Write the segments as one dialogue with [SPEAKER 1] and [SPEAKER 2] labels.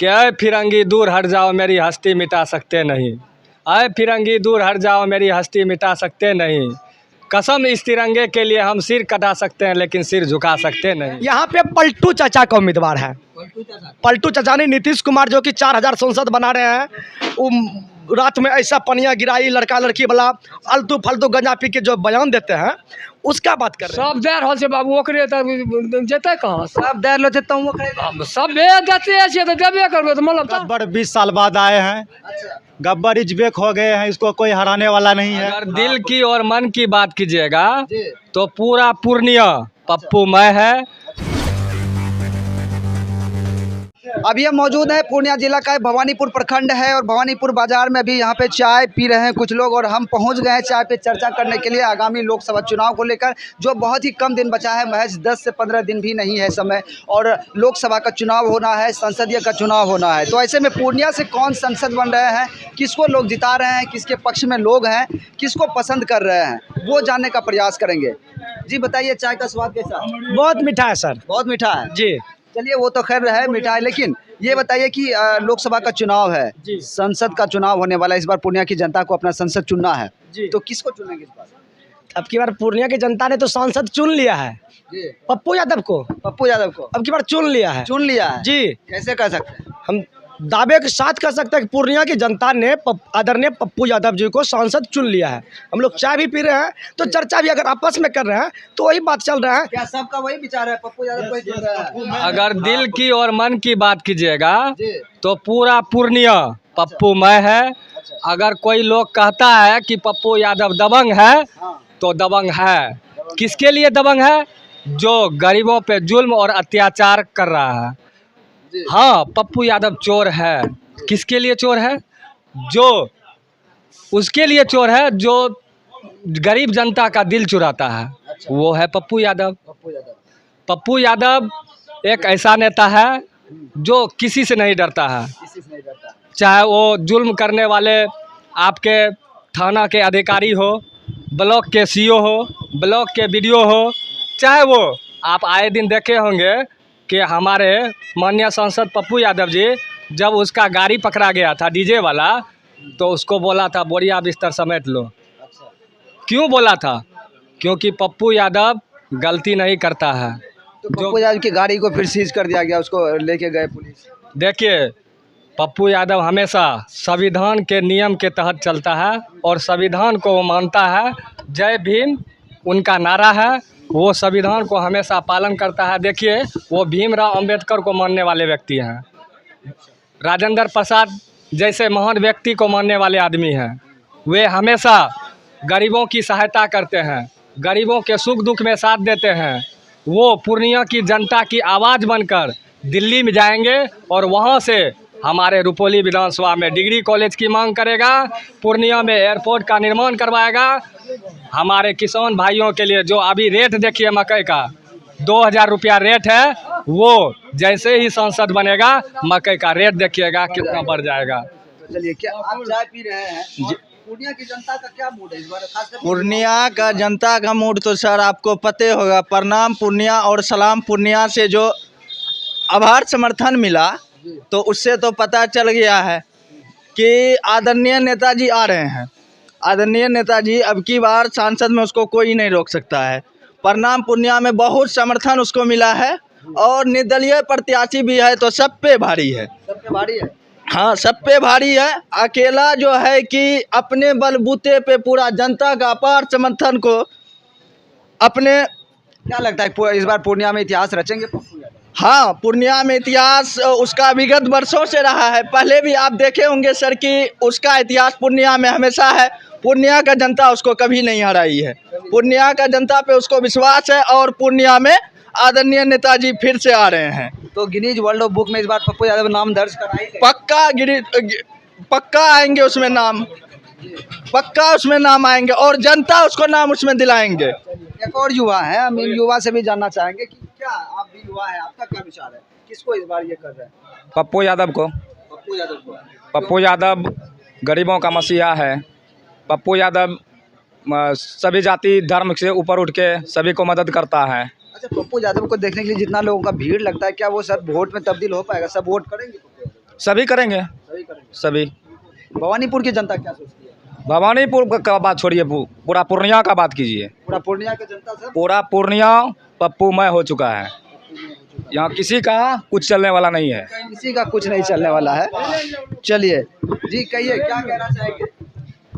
[SPEAKER 1] कि अय फिरंगी दूर हट जाओ मेरी हस्ती मिटा सकते नहीं, अय फिरंगी दूर हट जाओ मेरी हस्ती मिटा सकते नहीं, कसम इस तिरंगे के लिए हम सिर कटा सकते हैं लेकिन सिर झुका सकते नहीं।
[SPEAKER 2] यहाँ पे पलटू चाचा का उम्मीदवार है। पलटू चाचा ने नीतीश कुमार जो कि 4000 सांसद बना रहे हैं, वो रात में ऐसा पनिया गिराई लड़का लड़की वाला अल्तू फालतू गंजा पी के जो बयान देते हैं उसका बात कर रहे हैं।
[SPEAKER 3] सब देर हो से बाबू ओकरे जेते कहाँ
[SPEAKER 2] सब देर लो तो
[SPEAKER 3] हम सब दे देते छियै तो देबे करबे तो मतलब
[SPEAKER 4] गब्बर 20 साल बाद आए हैं। गब्बर इजबेक हो गए हैं, इसको कोई हराने वाला नहीं है।
[SPEAKER 1] अगर दिल की और मन की बात कीजिएगा तो पूरा पूर्णिया पप्पूमय है।
[SPEAKER 2] अभी हम मौजूद हैं पूर्णिया जिला का भवानीपुर प्रखंड है और भवानीपुर बाजार में अभी यहाँ पे चाय पी रहे हैं कुछ लोग और हम पहुँच गए हैं चाय पे चर्चा करने के लिए आगामी लोकसभा चुनाव को लेकर, जो बहुत ही कम दिन बचा है, महज 10 से 15 दिन भी नहीं है समय, और लोकसभा का चुनाव होना है, संसदीय का चुनाव होना है। तो ऐसे में पूर्णिया से कौन संसद बन रहे हैं, किसको लोग जिता रहे हैं, किसके पक्ष में लोग हैं, किसको पसंद कर रहे हैं, वो जानने का प्रयास करेंगे। जी बताइए, चाय का स्वाद कैसा?
[SPEAKER 5] बहुत मीठा है सर।
[SPEAKER 2] बहुत मीठा है
[SPEAKER 5] जी।
[SPEAKER 2] चलिए वो तो खैर है मीठा है, लेकिन ये बताइए कि लोकसभा का चुनाव है, संसद का चुनाव होने वाला है, इस बार पूर्णिया की जनता को अपना संसद चुनना है, तो किसको चुनेंगे इस बार?
[SPEAKER 5] अब की बार पूर्णिया की जनता ने तो सांसद चुन लिया है, पप्पू यादव को।
[SPEAKER 2] पप्पू यादव को अब
[SPEAKER 5] की बार चुन लिया है।
[SPEAKER 2] चुन लिया है
[SPEAKER 5] जी।
[SPEAKER 2] कैसे कह सकते हैं?
[SPEAKER 5] हम दावे के साथ कह सकते हैं कि पूर्णिया की जनता ने आदरणीय पप्पू यादव जी को सांसद चुन लिया है। हम लोग चाय भी पी रहे हैं तो चर्चा भी अगर आपस में कर रहे हैं तो वही बात चल रहा है।
[SPEAKER 2] क्या सबका वही विचार है, पप्पू यादव को ही चुन रहा है?
[SPEAKER 1] अगर दिल की और मन की बात कीजिएगा तो पूरा पूर्णिया पप्पूमय है। अगर कोई लोग कहता है कि पप्पू यादव दबंग है तो दबंग है। किसके लिए दबंग है? जो गरीबों पे जुल्म और अत्याचार कर रहा है। हाँ, पप्पू यादव चोर है। किसके लिए चोर है? जो उसके लिए चोर है जो गरीब जनता का दिल चुराता है, वो है पप्पू यादव। पप्पू यादव एक ऐसा नेता है जो किसी से नहीं डरता है, चाहे वो जुल्म करने वाले आपके थाना के अधिकारी हो, ब्लॉक के सीओ हो, ब्लॉक के बीडीओ हो, चाहे वो आप आए दिन देखे होंगे कि हमारे माननीय सांसद पप्पू यादव जी जब उसका गाड़ी पकड़ा गया था डीजे वाला तो उसको बोला था बोरिया बिस्तर समेट लो। क्यों बोला था? क्योंकि पप्पू यादव गलती नहीं करता है।
[SPEAKER 2] तो पप्पू यादव की गाड़ी को फिर सीज कर दिया गया, उसको लेके गए पुलिस।
[SPEAKER 1] देखिए, पप्पू यादव हमेशा संविधान के नियम के तहत चलता है और संविधान को वो मानता है। जय भीम उनका नारा है, वो संविधान को हमेशा पालन करता है। देखिए, वो भीमराव अंबेडकर को मानने वाले व्यक्ति हैं, राजेंद्र प्रसाद जैसे महान व्यक्ति को मानने वाले आदमी हैं। वे हमेशा गरीबों की सहायता करते हैं, गरीबों के सुख दुख में साथ देते हैं। वो पूर्णिया की जनता की आवाज़ बनकर दिल्ली में जाएंगे और वहाँ से हमारे रुपौली विधानसभा में डिग्री कॉलेज की मांग करेगा, पूर्णिया में एयरपोर्ट का निर्माण करवाएगा। हमारे किसान भाइयों के लिए जो अभी रेट देखिए मकई का 2000 रुपया रेट है, वो जैसे ही सांसद बनेगा मकई का रेट देखिएगा कितना बढ़ जाएगा।
[SPEAKER 2] तो चलिए, क्या आप चाय पी रहे हैं? पूर्णिया की जनता का क्या मूड है इस बार? खासकर
[SPEAKER 4] पूर्णिया का जनता का मूड तो सर आपको पते होगा। प्रणाम पूर्णिया और सलाम पूर्णिया से जो आभार समर्थन मिला तो उससे तो पता चल गया है कि आदरणीय नेताजी आ रहे हैं। आदरणीय नेताजी अब की बार सांसद में उसको कोई नहीं रोक सकता है। प्रणाम पूर्णिया में बहुत समर्थन उसको मिला है और निर्दलीय प्रत्याशी भी है तो सब पे भारी है।
[SPEAKER 2] सब पे भारी है?
[SPEAKER 4] हाँ, सब पे भारी है। अकेला जो है कि अपने बलबूते पे पूरा जनता का अपार समर्थन को अपने।
[SPEAKER 2] क्या लगता है इस बार पूर्णिया में इतिहास रचेंगे पप्पू यादव?
[SPEAKER 4] हाँ, पूर्णिया में इतिहास उसका विगत वर्षों से रहा है। पहले भी आप देखे होंगे सर कि उसका इतिहास पूर्णिया में हमेशा है। पूर्णिया का जनता उसको कभी नहीं हराई है। पूर्णिया का जनता पे उसको विश्वास है और पूर्णिया में आदरणीय नेताजी फिर से आ रहे हैं।
[SPEAKER 2] तो गिनीज वर्ल्ड बुक में इस बार पप्पू यादव नाम दर्ज कराएंगे?
[SPEAKER 4] पक्का आएंगे उसमें नाम, पक्का उसमें नाम आएंगे और जनता उसको नाम उसमें दिलाएंगे।
[SPEAKER 2] एक और युवा है, हम इन युवा से भी जानना चाहेंगे कि क्या आप भी युवा है, आपका क्या विचार है, किसको इस बार ये कर रहे हैं?
[SPEAKER 6] पप्पू यादव को।
[SPEAKER 2] पप्पू यादव को?
[SPEAKER 6] पप्पू यादव गरीबों का मसीहा है। पप्पू यादव सभी जाति धर्म से ऊपर उठ के सभी को मदद करता है।
[SPEAKER 2] अच्छा, पप्पू यादव को देखने के लिए जितना लोगों का भीड़ लगता है, क्या वो सब वोट में तब्दील हो पाएगा? सब वोट करेंगे?
[SPEAKER 6] सभी करेंगे, सभी।
[SPEAKER 2] भवानीपुर की जनता क्या सोचती है?
[SPEAKER 6] भवानीपुर का बात छोड़िए, पूरा पूर्णिया का बात कीजिए।
[SPEAKER 2] पूरा पूर्णिया की जनता सब
[SPEAKER 6] पूरा पूर्णिया पप्पूमय हो चुका है। यहाँ किसी का कुछ चलने वाला नहीं है।
[SPEAKER 2] किसी का कुछ नहीं चलने वाला है। चलिए जी, कहिए क्या कहना चाहेंगे?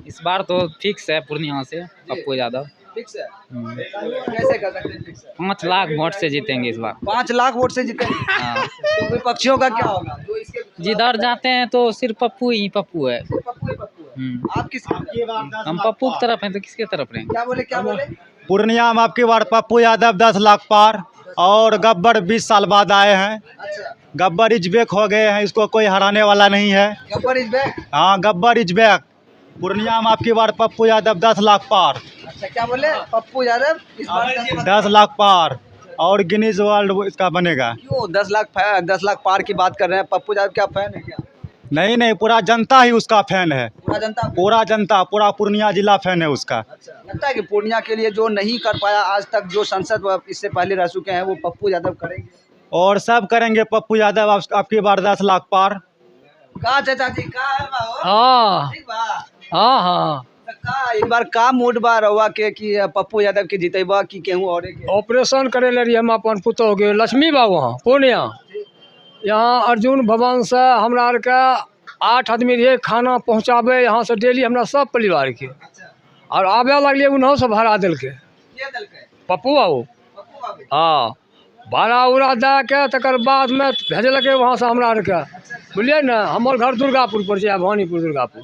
[SPEAKER 7] इस बार तो फिक्स है पूर्णिया से पप्पू यादव।
[SPEAKER 2] फिक्स है? कैसे कर सकते हैं फिक्स है?
[SPEAKER 7] 5 लाख वोट से जीतेंगे इस बार।
[SPEAKER 2] 5 लाख वोट से जीतेंगे।
[SPEAKER 7] हाँ।
[SPEAKER 2] तो विपक्षियों का क्या होगा? जो इसके
[SPEAKER 7] जिधर जाते हैं तो सिर्फ पप्पू ही पप्पू है।
[SPEAKER 2] पप्पू ही पप्पू है। आप किस
[SPEAKER 7] हम पप्पू की तरफ हैं तो किसके तरफ रहेंगे?
[SPEAKER 2] क्या बोले?
[SPEAKER 8] पूर्णिया में आपकी बार पप्पू यादव 10 लाख पार, और गब्बर 20 साल बाद आए हैं।
[SPEAKER 2] अच्छा,
[SPEAKER 8] गब्बर इज बैक हो गए हैं, इसको कोई हराने वाला नहीं है।
[SPEAKER 2] Gabbar is back.
[SPEAKER 8] हाँ, गब्बर इज बैक। पूर्णिया में आपकी बार पप्पू यादव 10 लाख पार।
[SPEAKER 2] अच्छा, क्या बोले? पप्पू यादव इस बार
[SPEAKER 8] 10 लाख पार, और गिनीज वर्ल्ड इसका बनेगा।
[SPEAKER 2] क्यों 10 लाख पार की बात कर रहे हैं? पप्पू यादव क्या फैन है क्या?
[SPEAKER 8] नहीं, पूरा जनता ही उसका फैन है।
[SPEAKER 2] पूरा जनता?
[SPEAKER 8] पूरा जनता, पूरा पूर्णिया जिला फैन है उसका।
[SPEAKER 2] अच्छा, लगता है कि पूर्णिया के लिए जो नहीं कर पाया आज तक, जो सांसद इससे पहले रह चुके हैं, वो पप्पू यादव करेंगे
[SPEAKER 8] और सब करेंगे पप्पू यादव आपकी बार 10 लाख पार।
[SPEAKER 2] का चाचा जी का है बा?
[SPEAKER 3] हाँ
[SPEAKER 2] ठीक बा।
[SPEAKER 3] हाँ।
[SPEAKER 2] तो का एक बार का मूड बा रहुआ के कि पप्पू यादव के जीतेबा कि केहू और के?
[SPEAKER 3] ऑपरेशन करे ले रही हम अपन पुतोह के लक्ष्मी बा वहाँ पूर्णिया। यहाँ अर्जुन भवन से हमरा आर के 8 आदमी रहे, खाना पहुँचाबे यहाँ से डेली हमरा सब परिवार के। और आबे लगलिए उन्हों से भाड़ा दिल के पप्पू बाबू। हाँ, भाड़ा उड़ा दे के तकर बाद में भेजलके वहाँ से हमरा आर के, बुझलिए ना। हमर घर दुर्गापुर पर छै, भवानीपुर दुर्गापुर,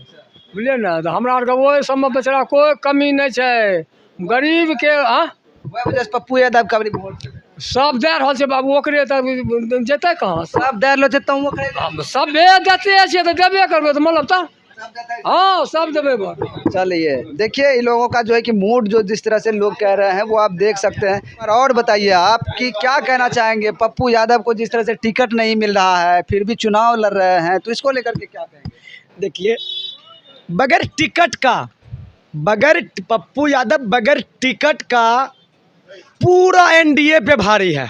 [SPEAKER 3] बुझलिए ना। तो हमरा आर के ओहि सबमे बेचारा कोई कमी नहीं छै, गरीब के। हाँ,
[SPEAKER 2] वजह से पप्पू यादव का भी वोट
[SPEAKER 3] सब दे रहल छै बाबू, ओकरे तऽ जेतै कहाँ?
[SPEAKER 2] सब दे लो छै, तुम ओकरे
[SPEAKER 3] हम सबे देते छियै तो देबे करबे तो मतलब तो। हाँ, सब देबे बा।
[SPEAKER 2] चलिए, देखिए इन लोगों का जो है कि मूड जो जिस तरह से लोग कह रहे हैं वो आप देख सकते हैं। और बताइए आप कि क्या कहना चाहेंगे? पप्पू यादव को जिस तरह से टिकट नहीं मिल रहा है, फिर भी चुनाव लड़ रहे हैं, तो इसको लेकर के क्या कहेंगे?
[SPEAKER 5] देखिए, बगैर टिकट का, पप्पू यादव बगैर टिकट का पूरा एनडीए पे भारी है।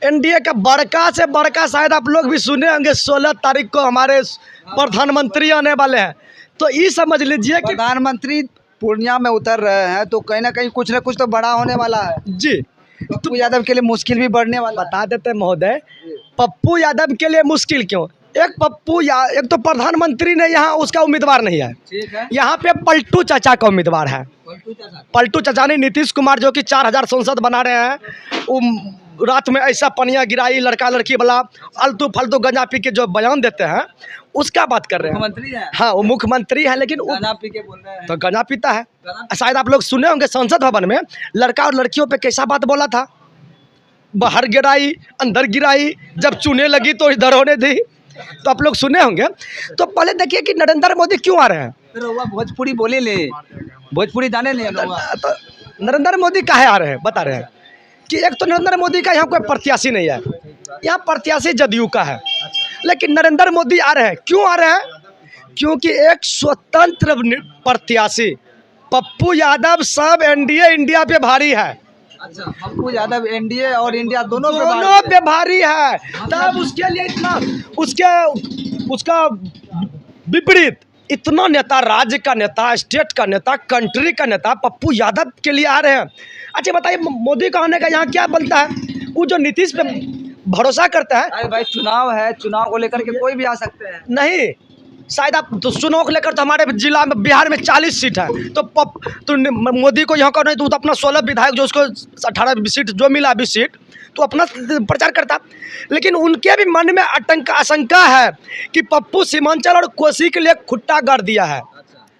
[SPEAKER 5] एनडीए का बड़का से बड़का, शायद आप लोग भी सुने होंगे, 16 तारीख को हमारे प्रधानमंत्री आने वाले हैं। तो ये समझ लीजिए कि
[SPEAKER 2] प्रधानमंत्री पूर्णिया में उतर रहे हैं, तो कहीं ना कहीं कुछ ना कुछ तो बड़ा होने वाला है
[SPEAKER 5] जी।
[SPEAKER 2] पप्पू यादव के लिए मुश्किल भी बढ़ने वाला है।
[SPEAKER 5] बता देते महोदय, पप्पू यादव के लिए मुश्किल क्यों? एक तो प्रधानमंत्री ने यहाँ उसका उम्मीदवार नहीं है।
[SPEAKER 2] ठीक है,
[SPEAKER 5] यहाँ पे पलटू चाचा का उम्मीदवार है। पलटू चाचा ने नीतीश कुमार जो कि 4000 सांसद बना रहे हैं, वो रात में ऐसा पनिया गिराई, लड़का लड़की वाला आलतू फालतू गंजा पी के जो बयान देते हैं, उसका बात कर रहे हैं।
[SPEAKER 2] मुख्यमंत्री है।
[SPEAKER 5] हाँ, वो मुख्यमंत्री है, लेकिन
[SPEAKER 2] गाना पी के बोल रहे हैं।
[SPEAKER 5] तो गंजा पीता है। शायद आप लोग सुने होंगे संसद भवन में लड़का और लड़कियों पे कैसा बात बोला था, बाहर गिराई अंदर गिराई, जब चुने लगी तो इधर होने दी। तो आप लोग सुने होंगे। तो पहले देखिए कि नरेंद्र मोदी क्यों आ रहे हैं।
[SPEAKER 2] तो भोजपुरी बोले ले, भोजपुरी जाने ले।
[SPEAKER 5] तो नरेंद्र मोदी काहे आ रहे हैं, बता रहे हैं कि एक तो नरेंद्र मोदी का यहाँ कोई प्रत्याशी नहीं है, यहाँ प्रत्याशी जदयू का है। लेकिन नरेंद्र मोदी आ रहे हैं, क्यों आ रहे हैं? क्योंकि एक स्वतंत्र प्रत्याशी पप्पू यादव सब एनडीए इंडिया पे भारी है।
[SPEAKER 2] अच्छा, पप्पू यादव एनडीए और इंडिया दोनों
[SPEAKER 5] पे भारी है। तब उसके लिए इतना उसका विपरीत इतना नेता, राज्य का नेता, स्टेट का नेता, कंट्री का नेता पप्पू यादव के लिए आ रहे हैं। अच्छा बताइए, मोदी का आने का यहाँ क्या बनता है? वो जो नीतीश पे भरोसा करता है।
[SPEAKER 2] अरे भाई, चुनाव है, चुनाव को लेकर के कोई भी आ सकते हैं।
[SPEAKER 5] नहीं, शायद आप तो चुनाव को लेकर तो हमारे जिला में बिहार में 40 सीट है, तो मोदी को यहाँ का नहीं, तो अपना 16 विधायक जो उसको 18 सीट जो मिला 20 सीट, तो अपना प्रचार करता। लेकिन उनके भी मन में आशंका है कि पप्पू सीमांचल और कोसी के लिए खुट्टा गाड़ दिया है,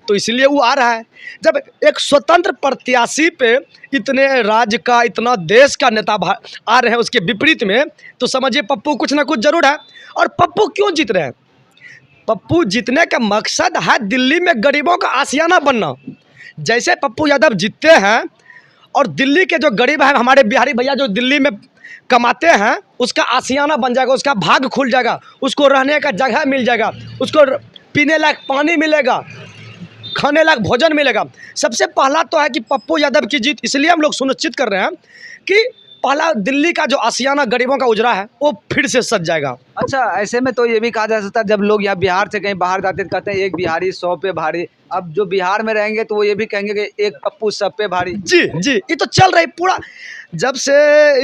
[SPEAKER 5] तो इसलिए वो आ रहा है। जब एक स्वतंत्र प्रत्याशी पे इतने राज्य का, इतना देश का नेता आ रहे हैं उसके विपरीत में, तो समझिए पप्पू कुछ ना कुछ जरूर है। और पप्पू क्यों जीत रहे हैं? पप्पू जीतने का मकसद है दिल्ली में गरीबों का आशियाना बनना। जैसे पप्पू यादव जीतते हैं और दिल्ली के जो गरीब हैं, हमारे बिहारी भैया जो दिल्ली में कमाते हैं, उसका आशियाना बन जाएगा, उसका भाग खुल जाएगा, उसको रहने का जगह मिल जाएगा, उसको पीने लायक पानी मिलेगा, खाने लायक भोजन मिलेगा। सबसे पहला तो है कि पप्पू यादव की जीत इसलिए हम लोग सुनिश्चित कर रहे हैं कि पहला दिल्ली का जो आशियाना गरीबों का उजरा है वो फिर से सज जाएगा।
[SPEAKER 2] अच्छा, ऐसे में तो ये भी कहा जा सकता है जब लोग यहाँ बिहार से कहीं बाहर जाते हैं तो कहते हैं एक बिहारी 100 पे भारी। अब जो बिहार में रहेंगे तो वो ये भी कहेंगे कि एक पप्पू सब पे भारी।
[SPEAKER 5] जी जी, ये तो चल रही पूरा। जब से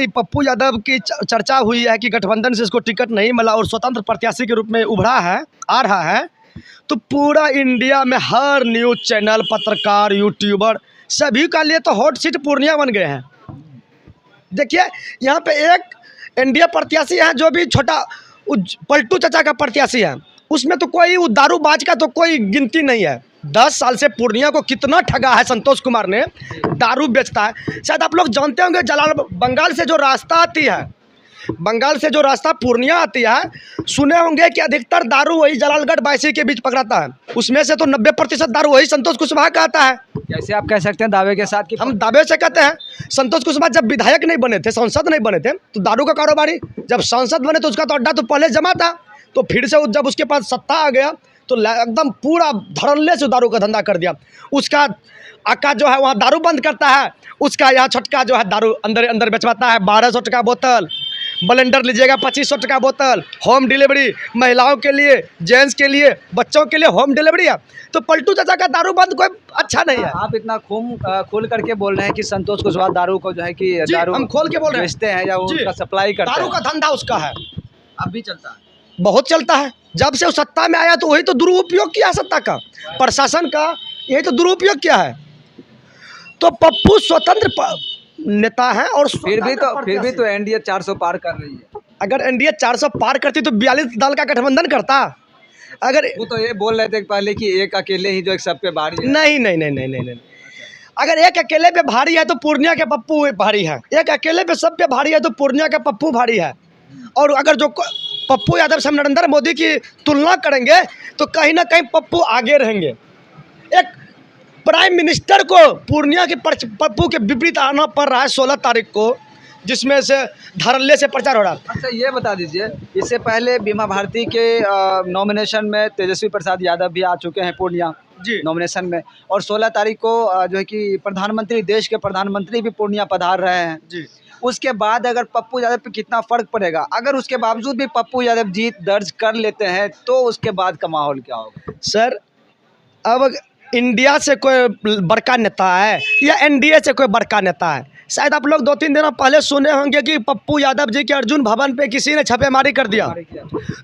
[SPEAKER 5] ये पप्पू यादव की चर्चा हुई है कि गठबंधन से इसको टिकट नहीं मिला और स्वतंत्र प्रत्याशी के रूप में उभरा है, आ रहा है, तो पूरा इंडिया में हर न्यूज़ चैनल, पत्रकार, यूट्यूबर सभी का लिए तो हॉट सीट पूर्णिया बन गए हैं। देखिए यहाँ पे एक एनडीए प्रत्याशी है जो भी छोटा पलटू चाचा का प्रत्याशी है, उसमें तो कोई दारूबाज का तो कोई गिनती नहीं है। 10 साल से पूर्णिया को कितना ठगा है संतोष कुमार ने, दारू बेचता है। शायद आप लोग जानते होंगे बंगाल से जो रास्ता आती है, बंगाल से जो रास्ता पूर्णिया आती है, सुने होंगे कि अधिकतर दारू वही जलालगढ़ बायसी के बीच पकड़ाता है। उसमें से तो 90% दारू वही संतोष कुशवाहा का आता है।
[SPEAKER 2] कैसे आप कह सकते हैं दावे के साथ कि
[SPEAKER 5] हम दावे से कहते हैं, संतोष कुशवाहा जब विधायक नहीं बने थे, सांसद नहीं बने थे, तो दारू का कारोबारी, जब सांसद बने तो उसका तो अड्डा तो पहले जमा था, तो फिर से जब उसके पास सत्ता आ गया तो एकदम पूरा धड़ल्ले से दारू का धंधा कर दिया। उसका आका जो है वहाँ दारू बंद करता है, उसका यहाँ छटका जो है दारू अंदर अंदर बेचवाता है। 1200 टका बोतल, ब्लेंडर लीजिएगा 2500 टका बोतल, होम डिलीवरी, महिलाओं के लिए, जेंट्स के लिए, बच्चों के लिए होम डिलीवरी है। तो पलटू चाचा का दारू बंद कोई अच्छा नहीं है।
[SPEAKER 2] आप इतना खोल करके बोल रहे हैं कि संतोष कुशवाहा दारू को जो है कि दारू
[SPEAKER 5] हम खोल के बोल रहे हैं,
[SPEAKER 2] बेचते हैं या उसका सप्लाई करते हैं।
[SPEAKER 5] दारू का धंधा उसका है,
[SPEAKER 2] अब भी चलता है,
[SPEAKER 5] बहुत चलता है। जब से वो सत्ता में आया तो वही तो दुरुपयोग किया सत्ता का, प्रशासन का यही तो दुरुपयोग किया है। तो पप्पू स्वतंत्र नेता है और
[SPEAKER 2] फिर भी तो एनडीए 400 पार कर रही है।
[SPEAKER 5] अगर एनडीए 400 पार करती तो 42 दल का गठबंधन करता। अगर
[SPEAKER 2] वो तो ये बोल रहे थे पहले कि एक अकेले ही जो एक सब पे भारी है।
[SPEAKER 5] नहीं नहीं नहीं नहीं नहीं नहीं, अगर एक अकेले पे भारी है तो पूर्णिया के पप्पू भारी है, एक अकेले पे सब पे भारी है तो पूर्णिया का पप्पू भारी है। और अगर जो पप्पू यादव से हम नरेंद्र मोदी की तुलना करेंगे तो कहीं ना कहीं पप्पू आगे रहेंगे। एक प्राइम मिनिस्टर को पूर्णिया के पप्पू के विपरीत आना पड़ रहा है 16 तारीख को, जिसमें से धड़ल्ले से प्रचार हो रहा है।
[SPEAKER 2] अच्छा, ये बता दीजिए, इससे पहले बीमा भारती के नॉमिनेशन में तेजस्वी प्रसाद यादव भी आ चुके हैं पूर्णिया
[SPEAKER 5] जी
[SPEAKER 2] नॉमिनेशन में, और 16 तारीख को जो है कि प्रधानमंत्री, देश के प्रधानमंत्री भी पूर्णिया पधार रहे हैं
[SPEAKER 5] जी।
[SPEAKER 2] उसके बाद अगर पप्पू यादव पे कितना फर्क पड़ेगा? अगर उसके बावजूद भी पप्पू यादव जीत दर्ज कर लेते हैं तो उसके बाद का माहौल क्या होगा?
[SPEAKER 5] सर, अब इंडिया से कोई बड़का नेता है या एनडीए से कोई बड़का नेता है? शायद आप लोग 2-3 दिन पहले सुने होंगे कि पप्पू यादव जी के अर्जुन भवन पे किसी ने छापेमारी कर दिया।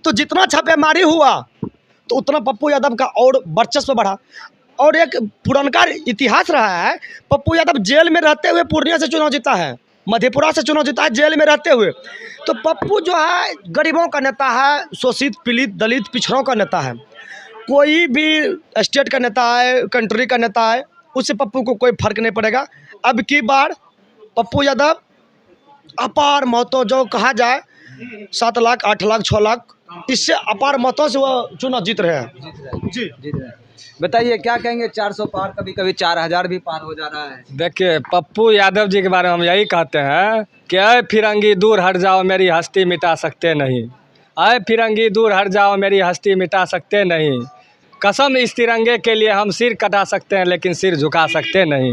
[SPEAKER 5] तो जितना छापेमारी हुआ तो उतना पप्पू यादव का और वर्चस्व बढ़ा। और एक पुरनका इतिहास रहा है, पप्पू यादव जेल में रहते हुए पूर्णिया से चुनाव जीता है, मधेपुरा से चुनाव जीता है जेल में रहते हुए। तो पप्पू जो है गरीबों का नेता है, शोषित पीड़ित दलित पिछड़ों का नेता है। कोई भी स्टेट का नेता है, कंट्री का नेता है, उससे पप्पू को कोई फर्क नहीं पड़ेगा। अब की बार पप्पू यादव अपार मतों, जो कहा जाए 7 लाख 8 लाख 6 लाख, इससे अपार मतों से वो चुनाव जीत रहे हैं। जी
[SPEAKER 2] जीत रहे हैं। बताइए क्या कहेंगे? 400 पार, कभी कभी 4000 भी पार हो जा रहा है।
[SPEAKER 1] देखिए, पप्पू यादव जी के बारे में हम यही कहते हैं कि अय फिरंगी दूर हट जाओ मेरी हस्ती मिटा सकते नहीं, अय फिरंगी दूर हट जाओ मेरी हस्ती मिटा सकते नहीं, कसम इस तिरंगे के लिए हम सिर कटा सकते हैं लेकिन सिर झुका सकते नहीं।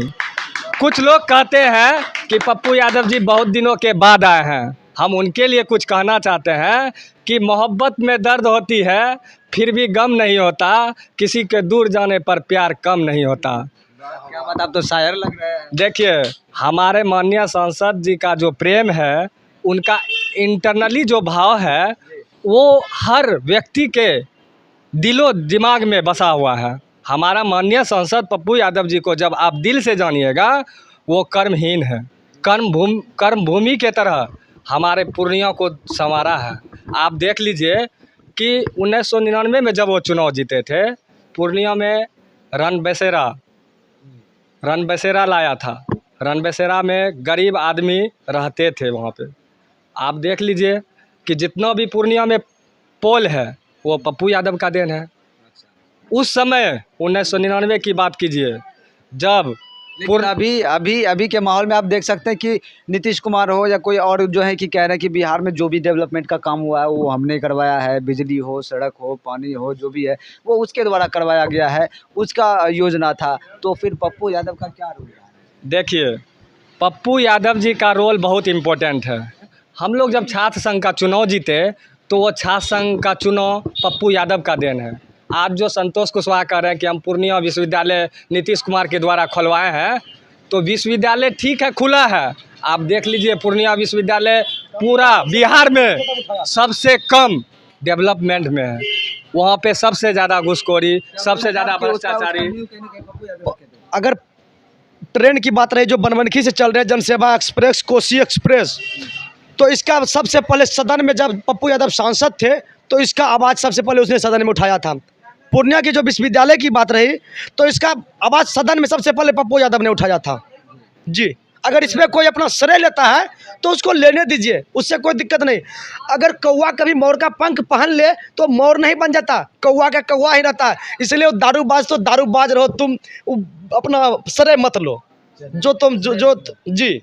[SPEAKER 1] कुछ लोग कहते हैं कि पप्पू यादव जी बहुत दिनों के बाद आए हैं। हम उनके लिए कुछ कहना चाहते हैं कि मोहब्बत में दर्द होती है फिर भी गम नहीं होता, किसी के दूर जाने पर प्यार कम नहीं होता।
[SPEAKER 2] क्या बात, आप तो शायर लग रहे हैं।
[SPEAKER 1] देखिए, हमारे माननीय सांसद जी का जो प्रेम है, उनका इंटरनली जो भाव है वो हर व्यक्ति के दिलो दिमाग में बसा हुआ है। हमारा माननीय सांसद पप्पू यादव जी को जब आप दिल से जानिएगा, वो कर्महीन है, कर्म भूमि के तरह हमारे पूर्णिया को संवारा है। आप देख लीजिए कि 1999 में जब वो चुनाव जीते थे, पूर्णिया में रन बसेरा लाया था। रन बसेरा में गरीब आदमी रहते थे वहाँ पे। आप देख लीजिए कि जितना भी पूर्णिया में पोल है वो पप्पू यादव का देन है। उस समय 1999 की बात कीजिए, जब
[SPEAKER 2] अभी के माहौल में आप देख सकते हैं कि नीतीश कुमार हो या कोई और जो है कि कह रहे हैं कि बिहार में जो भी डेवलपमेंट का काम हुआ है वो हमने करवाया है, बिजली हो, सड़क हो, पानी हो, जो भी है वो उसके द्वारा करवाया गया है, उसका योजना था। तो फिर पप्पू यादव का क्या रोल है?
[SPEAKER 1] देखिए, पप्पू यादव जी का रोल बहुत इम्पोर्टेंट है। हम लोग जब छात्र संघ का चुनाव जीते तो वो छात्र संघ का चुनाव पप्पू यादव का देन है। आज जो संतोष कुशवाहा कह रहे हैं कि हम पूर्णिया विश्वविद्यालय नीतीश कुमार के द्वारा खुलवाए हैं, तो विश्वविद्यालय ठीक है, खुला है। आप देख लीजिए पूर्णिया विश्वविद्यालय पूरा बिहार में सबसे कम डेवलपमेंट में है। वहाँ पे सबसे ज़्यादा घूसखोरी, सबसे ज़्यादा भ्रष्टाचारी।
[SPEAKER 5] अगर ट्रेन की बात रही जो बनमनखी से चल रहे जनसेवा एक्सप्रेस, कोसी एक्सप्रेस, तो इसका सबसे पहले सदन में जब पप्पू यादव सांसद थे तो इसका आवाज़ सबसे पहले उसने सदन में उठाया था। पूर्णिया की जो विश्वविद्यालय की बात रही तो इसका आवाज़ सदन में सबसे पहले पप्पू यादव ने उठाया था। जी, अगर इसमें कोई अपना श्रेय लेता है तो उसको लेने दीजिए, उससे कोई दिक्कत नहीं। अगर कौवा कभी मोर का पंख पहन ले तो मोर नहीं बन जाता, कौवा का कौवा ही रहता है। इसलिए वो दारूबाज तो दारूबाज रहो, तुम अपना श्रेय मत लो जो तुम जो जी।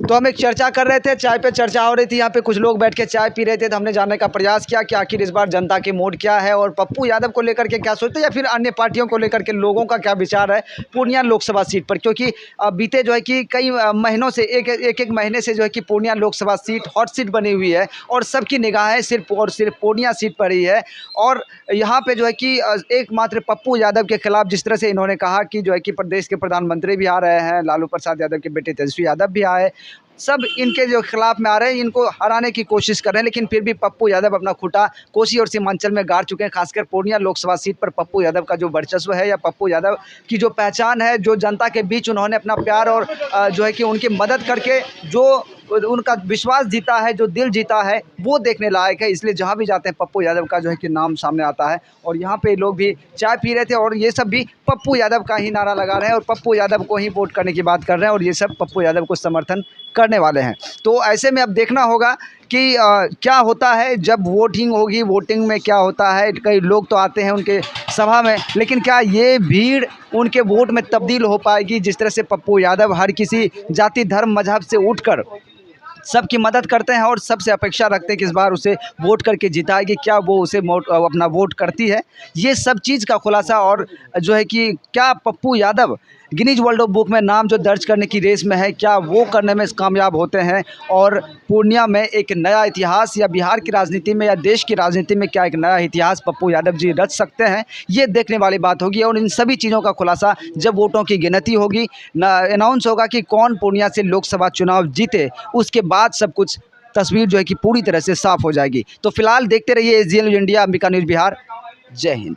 [SPEAKER 2] तो हम एक चर्चा कर रहे थे, चाय पे चर्चा हो रही थी, यहाँ पे कुछ लोग बैठ के चाय पी रहे थे, तो हमने जानने का प्रयास किया कि आखिर इस बार जनता की मूड क्या है और पप्पू यादव को लेकर के क्या सोचते हैं या फिर अन्य पार्टियों को लेकर के लोगों का क्या विचार है पूर्णिया लोकसभा सीट पर। क्योंकि बीते जो है कि कई महीनों से एक महीने से जो है कि Purnia Lok Sabha seat hot seat बनी हुई है और सबकी निगाहें सिर्फ और सिर्फ पूर्णिया सीट पर ही है। और यहाँ पर जो है कि एकमात्र पप्पू यादव के खिलाफ जिस तरह से इन्होंने कहा कि जो है कि प्रदेश के प्रधानमंत्री भी आ रहे हैं, लालू प्रसाद यादव के बेटे तेजस्वी यादव भी आए, सब इनके जो खिलाफ में आ रहे हैं, इनको हराने की कोशिश कर रहे हैं। लेकिन फिर भी पप्पू यादव अपना खूंटा कोसी और सीमांचल में गाड़ चुके हैं। खासकर पूर्णिया लोकसभा सीट पर पप्पू यादव का जो वर्चस्व है या पप्पू यादव की जो पहचान है, जो जनता के बीच उन्होंने अपना प्यार और जो है कि उनकी मदद करके जो उनका विश्वास जीता है, जो दिल जीता है, वो देखने लायक है। इसलिए जहाँ भी जाते हैं पप्पू यादव का जो है कि नाम सामने आता है। और यहाँ पे लोग भी चाय पी रहे थे और ये सब भी पप्पू यादव का ही नारा लगा रहे हैं और पप्पू यादव को ही वोट करने की बात कर रहे हैं और ये सब पप्पू यादव को समर्थन करने वाले हैं। तो ऐसे में अब देखना होगा कि क्या होता है जब वोटिंग होगी, वोटिंग में क्या होता है। कई लोग तो आते हैं उनके सभा में, लेकिन क्या ये भीड़ उनके वोट में तब्दील हो पाएगी। जिस तरह से पप्पू यादव हर किसी जाति धर्म मजहब से उठकर सबकी मदद करते हैं और सबसे अपेक्षा रखते हैं कि इस बार उसे वोट करके जिताएगी, क्या वो उसे अपना वोट करती है। ये सब चीज़ का खुलासा और जो है कि क्या Pappu Yadav Guinness world book में नाम जो दर्ज करने की रेस में है, क्या वो करने में कामयाब होते हैं और पूर्णिया में एक नया इतिहास या बिहार की राजनीति में या देश की राजनीति में क्या एक नया इतिहास पप्पू यादव जी रच सकते हैं, ये देखने वाली बात होगी। और इन सभी चीज़ों का खुलासा जब वोटों की गिनती होगी, अनाउंस होगा कि कौन पूर्णिया से लोकसभा चुनाव जीते, उसके बाद सब कुछ तस्वीर जो है कि पूरी तरह से साफ हो जाएगी। तो फिलहाल देखते रहिए AGN India, Ambika news Bihar. जय हिंद।